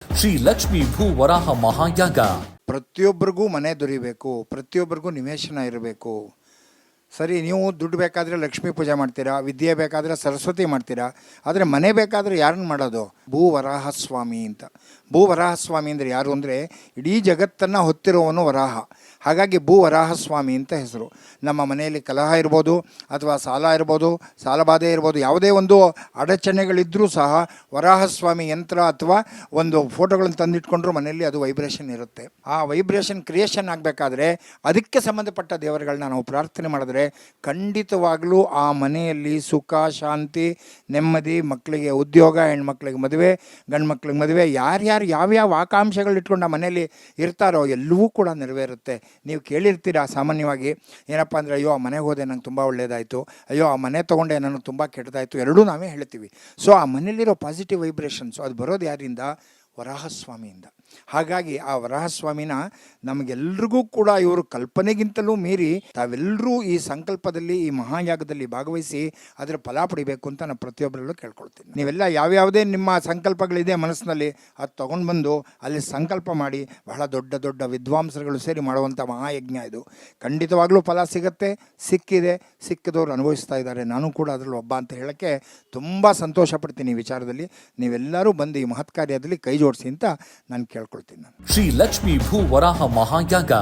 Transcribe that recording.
ಶ್ರೀ ಲಕ್ಷ್ಮೀ ಭೂ ವರಾಹ ಮಹಾಯಾಗ. ಪ್ರತಿಯೊಬ್ಬರಿಗೂ ಮನೆ ದೊರಿಬೇಕು, ಪ್ರತಿಯೊಬ್ಬರಿಗೂ ನಿವೇಶನ ಇರಬೇಕು. ಸರಿ, ನೀವು ದುಡ್ಡು ಬೇಕಾದರೆ ಲಕ್ಷ್ಮೀ ಪೂಜೆ ಮಾಡ್ತೀರಾ, ವಿದ್ಯೆ ಬೇಕಾದರೆ ಸರಸ್ವತಿ ಮಾಡ್ತೀರಾ, ಆದರೆ ಮನೆ ಬೇಕಾದರೆ ಯಾರನ್ನು ಮಾಡೋದು? ಭೂ ವರಾಹ ಸ್ವಾಮಿ ಅಂತ. ಭೂ ವರಾಹ ಸ್ವಾಮಿ ಅಂದರೆ ಯಾರು ಅಂದರೆ ಇಡೀ ಜಗತ್ತನ್ನು ಹೊತ್ತಿರುವವನು ವರಾಹ. ಹಾಗಾಗಿ ಭೂ ವರಾಹ ಸ್ವಾಮಿ ಅಂತ ಹೆಸರು. ನಮ್ಮ ಮನೆಯಲ್ಲಿ ಕಲಹ ಇರ್ಬೋದು, ಅಥವಾ ಸಾಲ ಇರ್ಬೋದು, ಸಾಲಬಾಧೆ ಇರ್ಬೋದು, ಯಾವುದೇ ಒಂದು ಅಡಚಣೆಗಳಿದ್ದರೂ ಸಹ ವರಾಹ ಸ್ವಾಮಿ ಯಂತ್ರ ಅಥವಾ ಒಂದು ಫೋಟೋಗಳನ್ನು ತಂದಿಟ್ಕೊಂಡ್ರೂ ಮನೆಯಲ್ಲಿ ಅದು ವೈಬ್ರೇಷನ್ ಇರುತ್ತೆ. ಆ ವೈಬ್ರೇಷನ್ ಕ್ರಿಯೇಷನ್ ಆಗಬೇಕಾದ್ರೆ ಅದಕ್ಕೆ ಸಂಬಂಧಪಟ್ಟ ದೇವರುಗಳನ್ನ ನಾವು ಪ್ರಾರ್ಥನೆ ಮಾಡಿದ್ರೆ ಖಂಡಿತವಾಗಲೂ ಆ ಮನೆಯಲ್ಲಿ ಸುಖ, ಶಾಂತಿ, ನೆಮ್ಮದಿ, ಮಕ್ಕಳಿಗೆ ಉದ್ಯೋಗ, ಹೆಣ್ಮಕ್ಳಿಗೆ ಮದುವೆ, ಗಂಡು ಮಕ್ಳಿಗೆ ಮದುವೆ, ಯಾರ್ಯಾರು ಯಾವ್ಯಾವ ಆಕಾಂಕ್ಷೆಗಳು ಇಟ್ಕೊಂಡು ಆ ಮನೆಯಲ್ಲಿ ಇರ್ತಾರೋ ಎಲ್ಲವೂ ಕೂಡ ನೆರವೇರುತ್ತೆ. ನೀವು ಕೇಳಿರ್ತೀರ ಸಾಮಾನ್ಯವಾಗಿ, ಏನಪ್ಪ ಅಂದರೆ ಅಯ್ಯೋ ಆ ಮನೆಗೆ ಹೋದೆ ನಂಗೆ ತುಂಬ ಒಳ್ಳೆಯದಾಯಿತು, ಅಯ್ಯೋ ಆ ಮನೆ ತೊಗೊಂಡೆ ನನಗೆ ತುಂಬ ಕೆಟ್ಟದಾಯಿತು, ಎರಡೂ ನಾವೇ ಹೇಳ್ತೀವಿ. ಸೊ ಆ ಮನೆಯಲ್ಲಿರೋ ಪಾಸಿಟಿವ್ ವೈಬ್ರೇಷನ್ಸು ಅದು ಬರೋದು ಯಾರಿಂದ? ವರಾಹಸ್ವಾಮಿಯಿಂದ. ಹಾಗಾಗಿ ಆ ವರಾಹಸ್ವಾಮಿನ ನಮಗೆಲ್ರಿಗೂ ಕೂಡ ಇವರು ಕಲ್ಪನೆಗಿಂತಲೂ ಮೀರಿ ತಾವೆಲ್ಲರೂ ಈ ಸಂಕಲ್ಪದಲ್ಲಿ, ಈ ಮಹಾಯಾಗದಲ್ಲಿ ಭಾಗವಹಿಸಿ ಅದರ ಫಲ ಪಡಿಬೇಕು ಅಂತ ನಾನು ಪ್ರತಿಯೊಬ್ಬರಲ್ಲೂ ಕೇಳ್ಕೊಳ್ತೀನಿ. ನೀವೆಲ್ಲ ಯಾವ್ಯಾವುದೇ ನಿಮ್ಮ ಸಂಕಲ್ಪಗಳಿದೆ ಮನಸ್ಸಿನಲ್ಲಿ, ಅದು ತೊಗೊಂಡು ಬಂದು ಅಲ್ಲಿ ಸಂಕಲ್ಪ ಮಾಡಿ, ಬಹಳ ದೊಡ್ಡ ದೊಡ್ಡ ವಿದ್ವಾಂಸರುಗಳು ಸೇರಿ ಮಾಡುವಂಥ ಮಹಾಯಜ್ಞ ಇದು. ಖಂಡಿತವಾಗ್ಲೂ ಫಲ ಸಿಗುತ್ತೆ, ಸಿಕ್ಕಿದೆ, ಸಿಕ್ಕಿದವರು ಅನುಭವಿಸ್ತಾ ಇದ್ದಾರೆ. ನಾನು ಕೂಡ ಅದರಲ್ಲಿ ಒಬ್ಬ ಅಂತ ಹೇಳೋಕ್ಕೆ ತುಂಬ ಸಂತೋಷ ಪಡ್ತೀನಿ. ಈ ವಿಚಾರದಲ್ಲಿ ನೀವೆಲ್ಲರೂ ಬಂದು ಈ ಮಹತ್ ಕಾರ್ಯದಲ್ಲಿ ಕೈ ಜೋಡಿಸಿ ಅಂತ ನಾನು ಕೇಳ್ಕೊಳ್ತೀನಿ. ಶ್ರೀ ಲಕ್ಷ್ಮೀ ಭೂ ವರಾಹ ಮಹಾಯಾಗ.